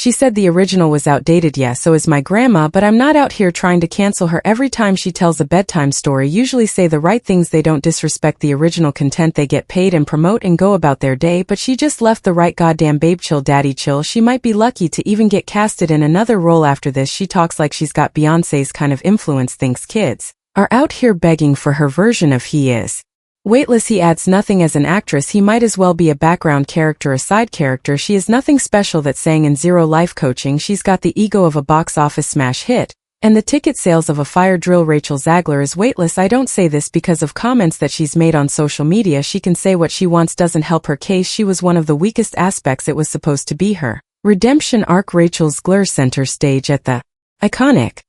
She said the original was outdated. Yeah, so is my grandma, but I'm not out here trying to cancel her every time she tells a bedtime story. Usually say the right things, they don't disrespect the original content, they get paid and promote and go about their day, but she just left the right goddamn babe. Chill daddy chill. She might be lucky to even get casted in another role after this. She talks like she's got Beyonce's kind of influence, thinks kids are out here begging for her version of he is. Weightless. He adds nothing as an actress, he might as well be a background character, a side character. She is nothing special, that saying in Zero Life Coaching. She's got the ego of a box office smash hit and the ticket sales of a fire drill. Rachel Zegler is weightless. I don't say this because of comments that she's made on social media. She can say what she wants, doesn't help her case. She was one of the weakest aspects. It was supposed to be her redemption arc. Rachel Zegler center stage at the iconic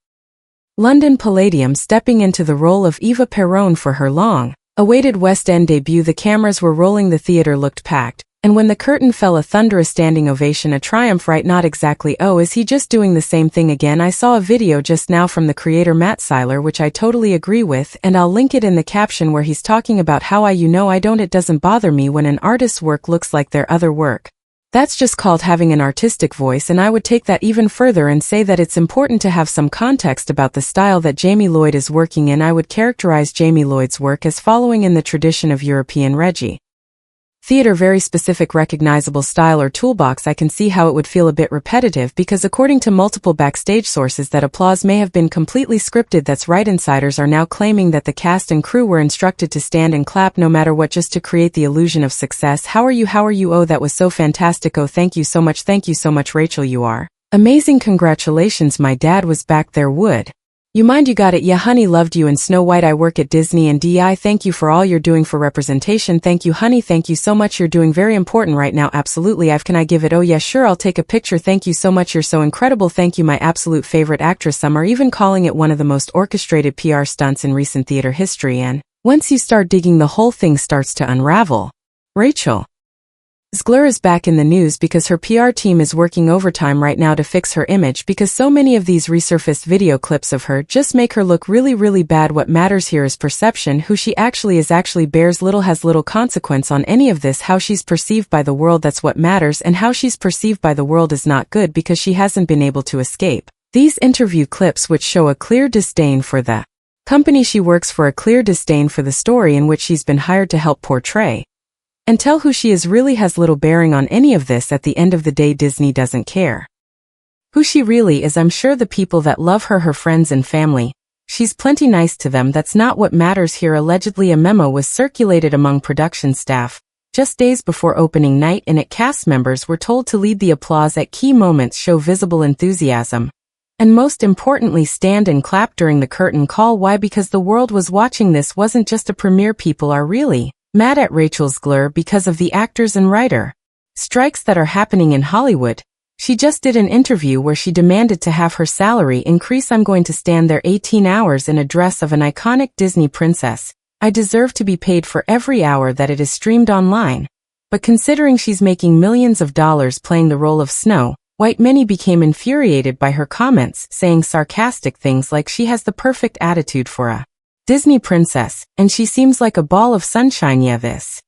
London Palladium, stepping into the role of Eva Perón for her long-awaited West End debut. The cameras were rolling, the theater looked packed, and when the curtain fell, a thunderous standing ovation, a triumph, right? Not exactly. Oh, is he just doing the same thing again? I saw a video just now from the creator Matt Seiler, which I totally agree with, and I'll link it in the caption, where he's talking about how I don't, it doesn't bother me when an artist's work looks like their other work. That's just called having an artistic voice, and I would take that even further and say that it's important to have some context about the style that Jamie Lloyd is working in. I would characterize Jamie Lloyd's work as following in the tradition of European Reggie theater, very specific recognizable style or toolbox. I can see how it would feel a bit repetitive, because according to multiple backstage sources, that applause may have been completely scripted. That's right, insiders are now claiming that the cast and crew were instructed to stand and clap no matter what, just to create the illusion of success. How are you? Oh, that was so fantastic. Oh, thank you so much, Rachel, you are amazing. Congratulations, my dad was back there. Would you mind? You got it. Yeah, honey, loved you in Snow White. I work at Disney and DI. Thank you for all you're doing for representation. Thank you, honey. Thank you so much. You're doing very important right now. Absolutely. Can I give it? Oh yeah, sure, I'll take a picture. Thank you so much. You're so incredible. Thank you, my absolute favorite actress. Some are even calling it one of the most orchestrated PR stunts in recent theater history, and once you start digging, the whole thing starts to unravel. Rachel Zegler is back in the news because her PR team is working overtime right now to fix her image, because so many of these resurfaced video clips of her just make her look really, really bad. What matters here is perception. Who she actually is has little consequence on any of this. How she's perceived by the world, that's what matters, and how she's perceived by the world is not good, because she hasn't been able to escape these interview clips, which show a clear disdain for the company she works for, a clear disdain for the story in which she's been hired to help portray and tell. Who she is really has little bearing on any of this. At the end of the day, Disney doesn't care who she really is. I'm sure the people that love her, her friends and family, she's plenty nice to them. That's not what matters here. Allegedly, a memo was circulated among production staff just days before opening night. In it, cast members were told to lead the applause at key moments, show visible enthusiasm, and most importantly, stand and clap during the curtain call. Why? Because the world was watching. This wasn't just a premiere. People are really mad at Rachel Zegler because of the actors and writer strikes that are happening in Hollywood. She just did an interview where she demanded to have her salary increase. I'm going to stand there 18 hours in a dress of an iconic Disney princess. I deserve to be paid for every hour that it is streamed online. But considering she's making millions of dollars playing the role of Snow White, many became infuriated by her comments, saying sarcastic things like she has the perfect attitude for a Disney princess, and she seems like a ball of sunshine. Yeah, this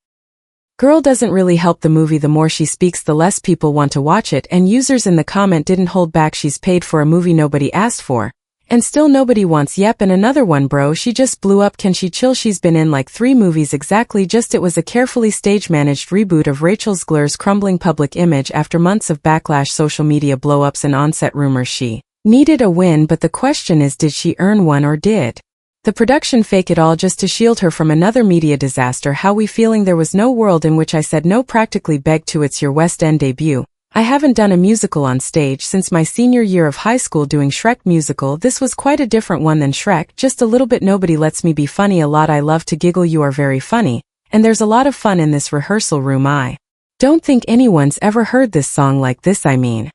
girl doesn't really help the movie. The more she speaks, the less people want to watch it, and users in the comment didn't hold back. She's paid for a movie nobody asked for, and still nobody wants. Yep, and another one, bro, she just blew up. Can she chill? She's been in like 3 movies exactly. It was a carefully stage-managed reboot of Rachel Zegler's crumbling public image after months of backlash, social media blow-ups and on-set rumors. She needed a win, but the question is, did she earn one, or did the production fake it all just to shield her from another media disaster? How we feeling? There was no world in which I said no. Practically begged to. It's your West End debut. I haven't done a musical on stage since my senior year of high school doing Shrek musical. This was quite a different one than Shrek, just a little bit. Nobody lets me be funny a lot. I love to giggle. You are very funny, and there's a lot of fun in this rehearsal room. I don't think anyone's ever heard this song like this. I mean,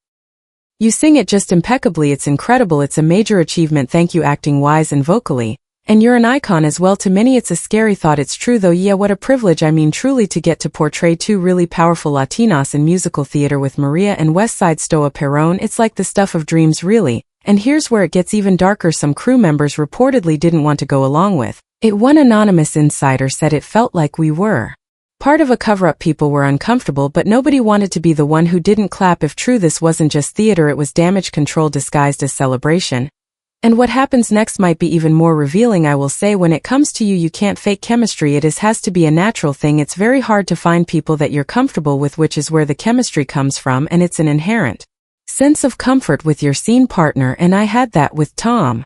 you sing it just impeccably. It's incredible. It's a major achievement. Thank you, acting wise and vocally. And you're an icon as well to many. It's a scary thought. It's true though. Yeah, what a privilege. I mean, truly, to get to portray 2 really powerful Latinas in musical theater with Maria and West Side Stoa Perón. It's like the stuff of dreams, really. And here's where it gets even darker. Some crew members reportedly didn't want to go along with it. One anonymous insider said it felt like we were Part of a cover-up. People were uncomfortable, but nobody wanted to be the one who didn't clap. If true, this wasn't just theater, it was damage control disguised as celebration. And what happens next might be even more revealing. I will say, when it comes to you can't fake chemistry. It has to be a natural thing. It's very hard to find people that you're comfortable with, which is where the chemistry comes from, and it's an inherent sense of comfort with your scene partner, and I had that with Tom.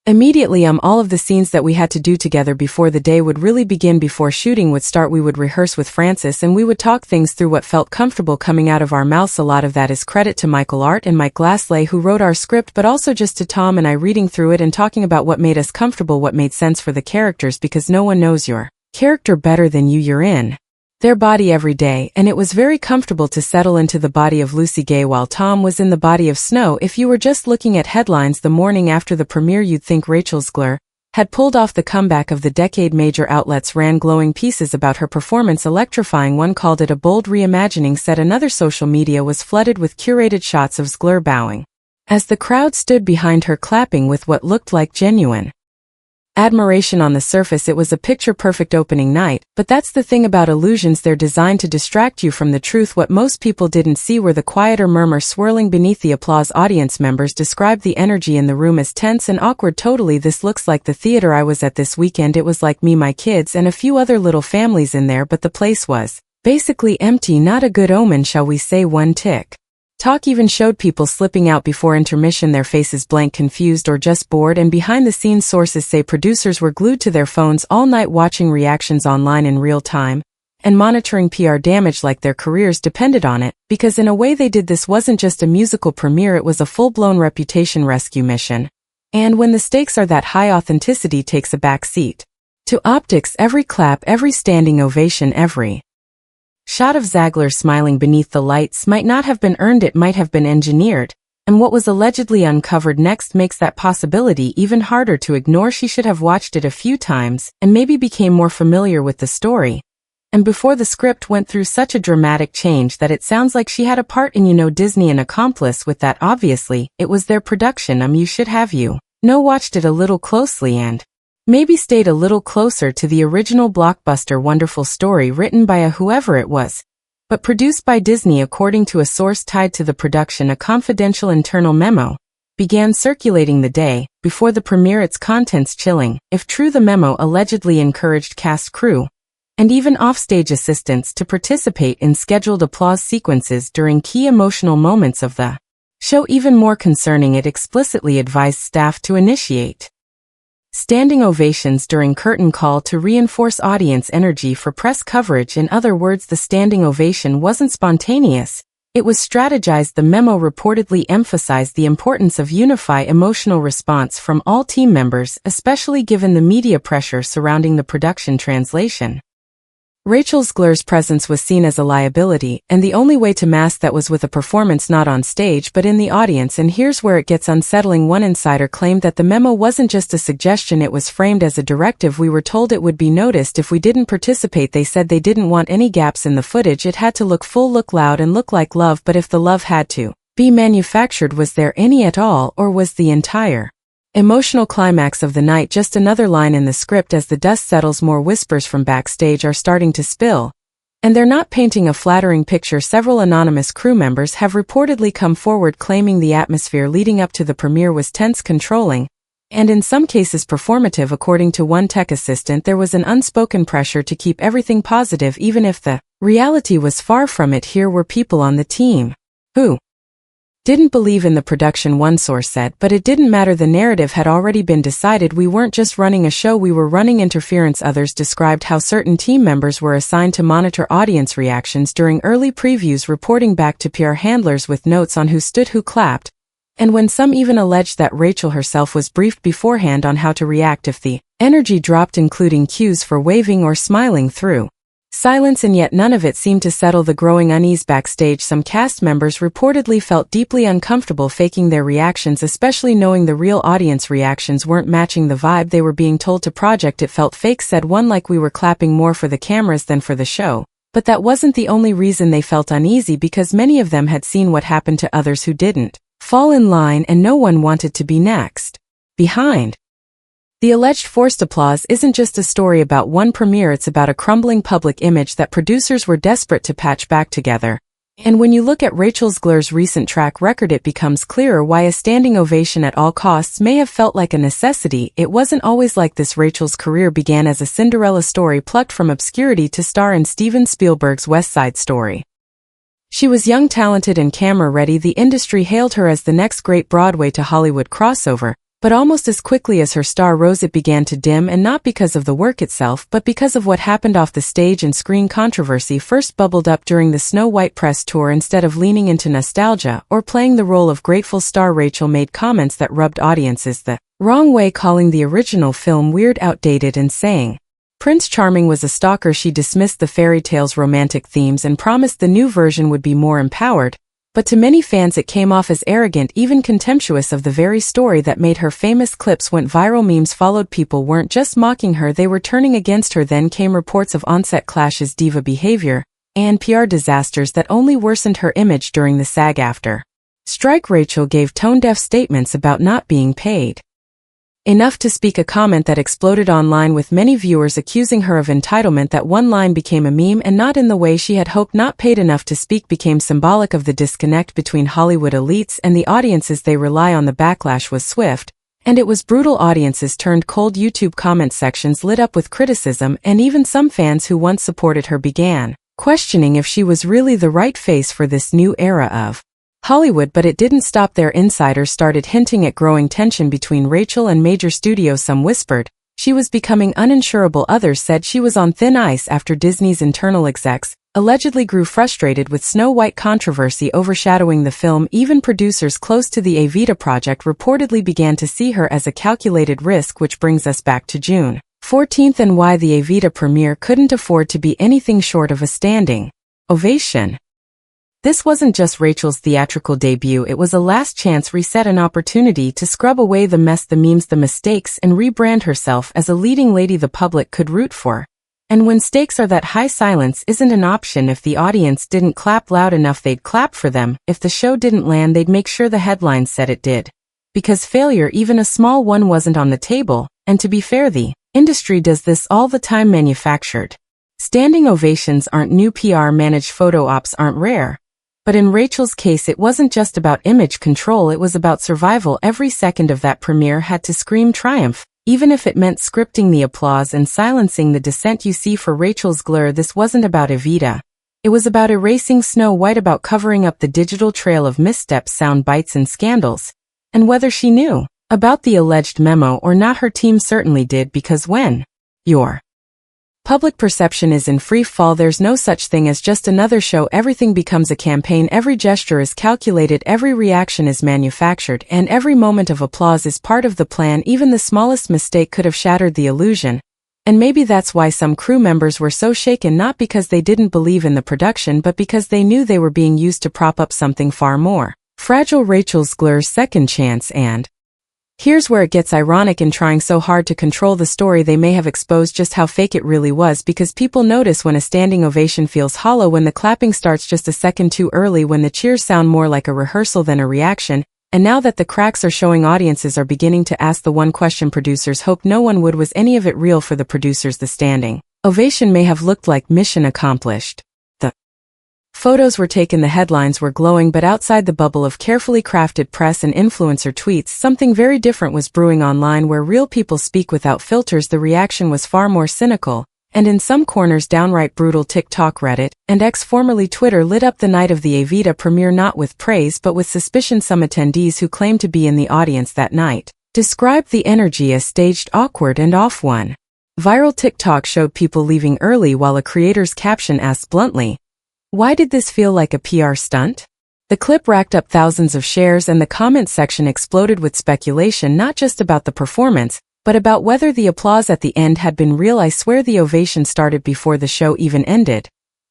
Immediately, all of the scenes that we had to do together before the day would really begin, before shooting would start, we would rehearse with Francis and we would talk things through, what felt comfortable coming out of our mouths. A lot of that is credit to Michael Art and Mike Glassley, who wrote our script, but also just to Tom and I reading through it and talking about what made us comfortable, what made sense for the characters, because no one knows your character better than you. You're in their body every day, and it was very comfortable to settle into the body of Lucy Gay while Tom was in the body of Snow. If you were just looking at headlines the morning after the premiere, you'd think Rachel Zegler had pulled off the comeback of the decade. Major outlets ran glowing pieces about her performance, electrifying. One called it a bold reimagining set. Another, social media was flooded with curated shots of Zegler bowing as the crowd stood behind her, clapping with what looked like genuine admiration. On the surface, it was a picture-perfect opening night, but that's the thing about illusions, they're designed to distract you from the truth. What most people didn't see were the quieter murmur swirling beneath the applause. Audience members described the energy in the room as tense and awkward. Totally, this looks like the theater I was at this weekend. It was like me, my kids, and a few other little families in there, but the place was basically empty. Not a good omen, shall we say. One tick talk even showed people slipping out before intermission, their faces blank, confused, or just bored. And behind-the-scenes sources say producers were glued to their phones all night, watching reactions online in real time and monitoring PR damage like their careers depended on it, because in a way they did. This wasn't just a musical premiere, it was a full-blown reputation rescue mission. And when the stakes are that high, authenticity takes a back seat to optics. Every clap, every standing ovation, every shot of Zegler smiling beneath the lights might not have been earned, it might have been engineered. And what was allegedly uncovered next makes that possibility even harder to ignore. She should have watched it a few times and maybe became more familiar with the story. And before the script went through such a dramatic change that it sounds like she had a part in, Disney, an accomplice with that. Obviously, it was their production. You should have, watched it a little closely and maybe stayed a little closer to the original blockbuster. Wonderful story written by whoever it was, but produced by Disney. According to a source tied to the production, a confidential internal memo began circulating the day before the premiere. Its contents chilling. If true, the memo allegedly encouraged cast, crew, and even offstage assistants to participate in scheduled applause sequences during key emotional moments of the show. Even more concerning, it explicitly advised staff to initiate standing ovations during curtain call to reinforce audience energy for press coverage. In other words, the standing ovation wasn't spontaneous, it was strategized. The memo reportedly emphasized the importance of unified emotional response from all team members, especially given the media pressure surrounding the production. Translation: Rachel Zegler's presence was seen as a liability, and the only way to mask that was with a performance not on stage but in the audience. And here's where it gets unsettling. One insider claimed that the memo wasn't just a suggestion, it was framed as a directive. We were told it would be noticed if we didn't participate. They said they didn't want any gaps in the footage. It had to look full, look loud, and look like love. But if the love had to be manufactured, was there any at all, or was the entire emotional climax of the night just another line in the script? As the dust settles, more whispers from backstage are starting to spill, and they're not painting a flattering picture. Several anonymous crew members have reportedly come forward claiming the atmosphere leading up to the premiere was tense, controlling, and in some cases performative. According to one tech assistant, there was an unspoken pressure to keep everything positive even if the reality was far from it. Here were people on the team who didn't believe in the production, one source said, but it didn't matter. The narrative had already been decided. We weren't just running a show, we were running interference. Others described how certain team members were assigned to monitor audience reactions during early previews, reporting back to PR handlers with notes on who stood, who clapped, and when. Some even alleged that Rachel herself was briefed beforehand on how to react if the energy dropped, including cues for waving or smiling through silence. And yet none of it seemed to settle the growing unease backstage. Some cast members reportedly felt deeply uncomfortable faking their reactions, especially knowing the real audience reactions weren't matching the vibe they were being told to project. It felt fake, said one, like we were clapping more for the cameras than for the show. But that wasn't the only reason they felt uneasy, because many of them had seen what happened to others who didn't fall in line, and no one wanted to be next behind. The alleged forced applause isn't just a story about one premiere, it's about a crumbling public image that producers were desperate to patch back together. And when you look at Rachel Zegler's recent track record, it becomes clearer why a standing ovation at all costs may have felt like a necessity. It wasn't always like this. Rachel's career began as a Cinderella story plucked from obscurity to star in Steven Spielberg's West Side Story. She was young, talented, and camera-ready. The industry hailed her as the next great Broadway to Hollywood crossover. But almost as quickly as her star rose, it began to dim, and not because of the work itself, but because of what happened off the stage and screen. Controversy first bubbled up during the Snow White press tour. Instead of leaning into nostalgia or playing the role of grateful star, Rachel made comments that rubbed audiences the wrong way, calling the original film weird, outdated, and saying Prince Charming was a stalker. She dismissed the fairy tale's romantic themes and promised the new version would be more empowered. But to many fans it came off as arrogant, even contemptuous of the very story that made her famous. Clips went viral, memes followed. People weren't just mocking her, they were turning against her. Then came reports of on-set clashes, diva behavior, and PR disasters that only worsened her image. During the SAG-AFTRA strike, Rachel gave tone-deaf statements about not being paid enough to speak, a comment that exploded online, with many viewers accusing her of entitlement. That one line became a meme, and not in the way she had hoped. Not paid enough to speak became symbolic of the disconnect between Hollywood elites and the audiences they rely on. The backlash was swift, and it was brutal. Audiences turned cold, YouTube comment sections lit up with criticism, and even some fans who once supported her began questioning if she was really the right face for this new era of Hollywood. But it didn't stop there. Insiders started hinting at growing tension between Rachel and major studios. Some whispered she was becoming uninsurable. Others said she was on thin ice after Disney's internal execs allegedly grew frustrated with Snow White controversy overshadowing the film. Even producers close to the Evita project reportedly began to see her as a calculated risk, which brings us back to June 14th and why the Evita premiere couldn't afford to be anything short of a standing ovation. This wasn't just Rachel's theatrical debut, it was a last chance reset, an opportunity to scrub away the mess, the memes, the mistakes, and rebrand herself as a leading lady the public could root for. And when stakes are that high, silence isn't an option. If the audience didn't clap loud enough, they'd clap for them. If the show didn't land, they'd make sure the headlines said it did. Because failure, even a small one, wasn't on the table. And to be fair, the industry does this all the time. Manufactured standing ovations aren't new, PR managed photo ops aren't rare. But in Rachel's case, it wasn't just about image control, it was about survival. Every second of that premiere had to scream triumph, even if it meant scripting the applause and silencing the dissent. You see, for Rachel Zegler, this wasn't about Evita. It was about erasing Snow White, about covering up the digital trail of missteps, sound bites, and scandals. And whether she knew about the alleged memo or not, her team certainly did, because when your public perception is in free fall, there's no such thing as just another show. Everything becomes a campaign. Every gesture is calculated, every reaction is manufactured, and every moment of applause is part of the plan. Even the smallest mistake could have shattered the illusion. And maybe that's why some crew members were so shaken, not because they didn't believe in the production, but because they knew they were being used to prop up something far more fragile. Rachel Zegler's second chance. And here's where it gets ironic. In trying so hard to control the story, they may have exposed just how fake it really was, because people notice when a standing ovation feels hollow, when the clapping starts just a second too early, when the cheers sound more like a rehearsal than a reaction. And now that the cracks are showing, audiences are beginning to ask the one question producers hoped no one would: was any of it real? For the producers, the standing ovation may have looked like mission accomplished. The photos were taken, the headlines were glowing, but outside the bubble of carefully crafted press and influencer tweets, something very different was brewing online. Where real people speak without filters, the reaction was far more cynical, and in some corners downright brutal. TikTok, Reddit, and X, formerly Twitter, lit up the night of the Evita premiere not with praise but with suspicion. Some attendees who claimed to be in the audience that night described the energy as staged, awkward, and off. One viral TikTok showed people leaving early, while a creator's caption asked bluntly, "Why did this feel like a PR stunt?" The clip racked up thousands of shares, and the comment section exploded with speculation, not just about the performance, but about whether the applause at the end had been real. "I swear the ovation started before the show even ended."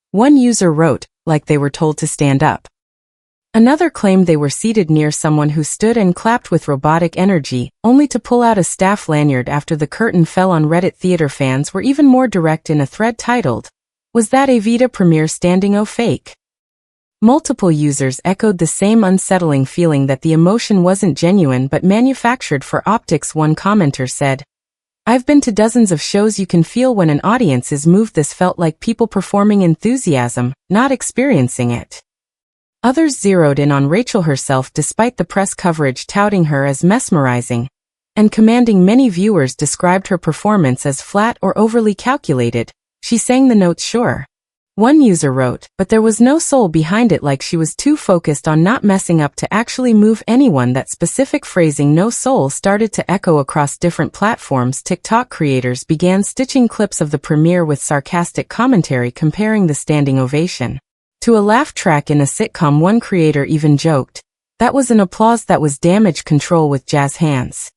One user wrote, "like they were told to stand up." Another claimed they were seated near someone who stood and clapped with robotic energy, only to pull out a staff lanyard after the curtain fell. On Reddit, theater fans were even more direct in a thread titled, "Was that Evita premiere standing o fake?" Multiple users echoed the same unsettling feeling, that the emotion wasn't genuine but manufactured for optics. One commenter said, I've been to dozens of shows. You can feel when an audience is moved. This felt like people performing enthusiasm, not experiencing it. Others zeroed in on Rachel herself despite the press coverage touting her as mesmerizing and commanding. Many viewers described her performance as flat or overly calculated. She sang the notes sure. One user wrote, but there was no soul behind it, like she was too focused on not messing up to actually move anyone. That specific phrasing, no soul, started to echo across different platforms. TikTok creators began stitching clips of the premiere with sarcastic commentary comparing the standing ovation to a laugh track in a sitcom. One creator even joked, that was an applause that was damage control with jazz hands.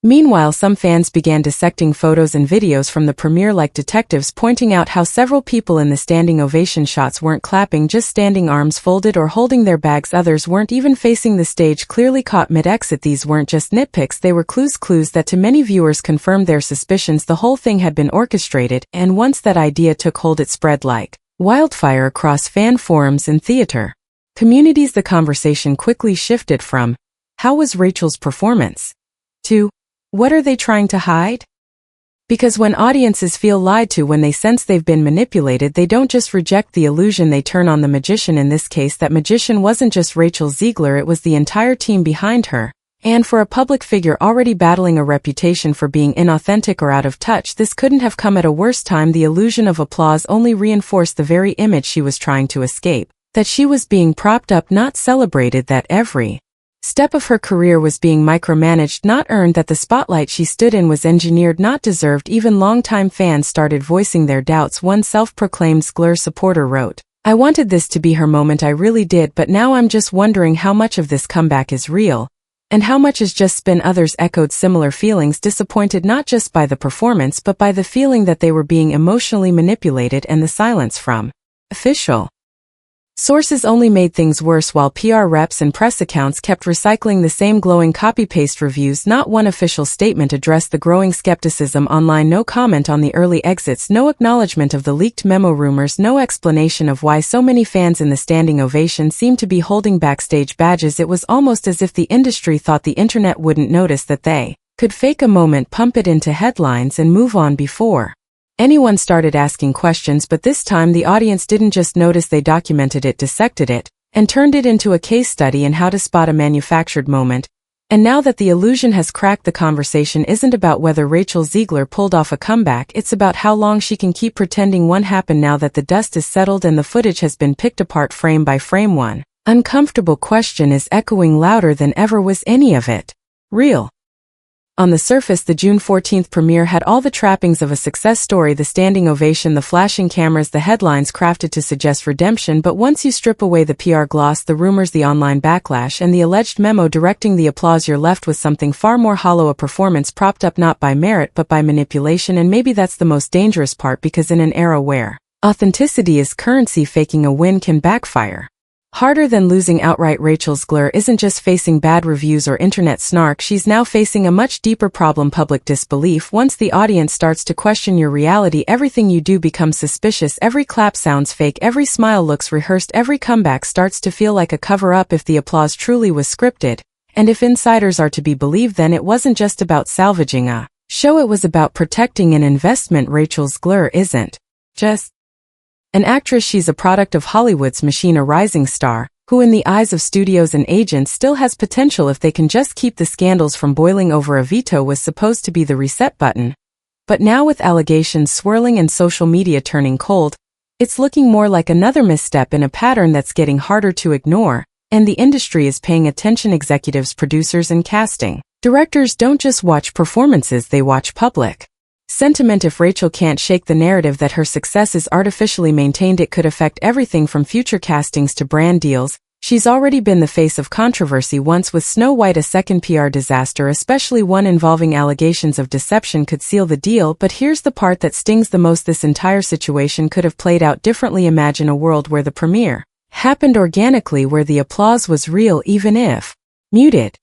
Meanwhile, some fans began dissecting photos and videos from the premiere like detectives, pointing out how several people in the standing ovation shots weren't clapping, just standing, arms folded or holding their bags. Others weren't even facing the stage, clearly caught mid-exit. These weren't just nitpicks, they were clues that to many viewers confirmed their suspicions. The whole thing had been orchestrated, and once that idea took hold, it spread like wildfire across fan forums and theater communities. The conversation quickly shifted from, how was Rachel's performance, to, what are they trying to hide? Because when audiences feel lied to, when they sense they've been manipulated, they don't just reject the illusion, they turn on the magician. In this case, that magician wasn't just Rachel Zegler, it was the entire team behind her. And for a public figure already battling a reputation for being inauthentic or out of touch, this couldn't have come at a worse time. The illusion of applause only reinforced the very image she was trying to escape, that she was being propped up, not celebrated, that every step of her career was being micromanaged, not earned, that the spotlight she stood in was engineered, not deserved. Even longtime fans started voicing their doubts. One self-proclaimed Zegler supporter wrote, I wanted this to be her moment, I really did, but now I'm just wondering how much of this comeback is real, and how much is just spin. Others echoed similar feelings, disappointed not just by the performance but by the feeling that they were being emotionally manipulated, and the silence from official sources only made things worse. While PR reps and press accounts kept recycling the same glowing copy-paste reviews, not one official statement addressed the growing skepticism online. No comment on the early exits, no acknowledgement of the leaked memo rumors, no explanation of why so many fans in the standing ovation seemed to be holding backstage badges. It was almost as if the industry thought the internet wouldn't notice, that they could fake a moment, pump it into headlines, and move on before anyone started asking questions. But this time the audience didn't just notice, they documented it, dissected it, and turned it into a case study in how to spot a manufactured moment. And now that the illusion has cracked, the conversation isn't about whether Rachel Zegler pulled off a comeback, it's about how long she can keep pretending one happened. Now that the dust is settled and the footage has been picked apart frame by frame, one uncomfortable question is echoing louder than ever: was any of it real? On the surface, the June 14th premiere had all the trappings of a success story: the standing ovation, the flashing cameras, the headlines crafted to suggest redemption. But once you strip away the PR gloss, the rumors, the online backlash, and the alleged memo directing the applause, you're left with something far more hollow: a performance propped up not by merit but by manipulation. And maybe that's the most dangerous part, because in an era where authenticity is currency, faking a win can backfire harder than losing outright. Rachel Zegler isn't just facing bad reviews or internet snark, she's now facing a much deeper problem: public disbelief. Once the audience starts to question your reality, everything you do becomes suspicious. Every clap sounds fake, every smile looks rehearsed, every comeback starts to feel like a cover-up. If the applause truly was scripted, and if insiders are to be believed, then it wasn't just about salvaging a show, it was about protecting an investment. Rachel Zegler isn't just an actress, she's a product of Hollywood's machine, a rising star, who in the eyes of studios and agents still has potential if they can just keep the scandals from boiling over. Evita was supposed to be the reset button, but now with allegations swirling and social media turning cold, it's looking more like another misstep in a pattern that's getting harder to ignore. And the industry is paying attention. Executives, producers, and casting directors don't just watch performances, they watch public sentiment. If Rachel can't shake the narrative that her success is artificially maintained, it could affect everything from future castings to brand deals. She's already been the face of controversy once with Snow White. A second PR disaster, especially one involving allegations of deception, could seal the deal. But here's the part that stings the most: this entire situation could have played out differently. Imagine a world where the premiere happened organically, where the applause was real even if muted,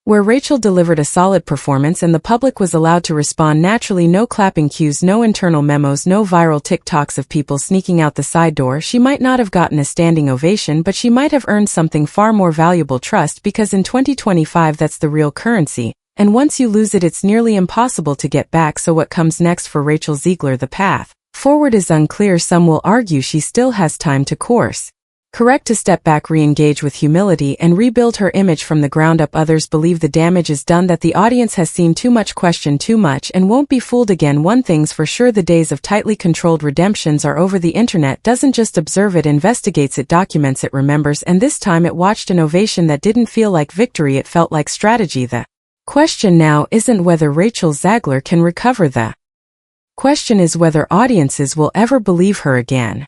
where Rachel delivered a solid performance and the public was allowed to respond naturally. No clapping cues, no internal memos, no viral TikToks of people sneaking out the side door. She might not have gotten a standing ovation, but she might have earned something far more valuable: trust. Because in 2025, that's the real currency. And once you lose it, it's nearly impossible to get back. So what comes next for Rachel Zegler? The path forward is unclear. Some will argue she still has time to course correct, to step back, re-engage with humility, and rebuild her image from the ground up. Others believe the damage is done, that the audience has seen too much, questioned too much, and won't be fooled again. One thing's for sure, the days of tightly controlled redemptions are over. The internet doesn't just observe, it investigates, it documents, it remembers, and this time it watched an ovation that didn't feel like victory, it felt like strategy. The question now isn't whether Rachel Zegler can recover. The question is whether audiences will ever believe her again.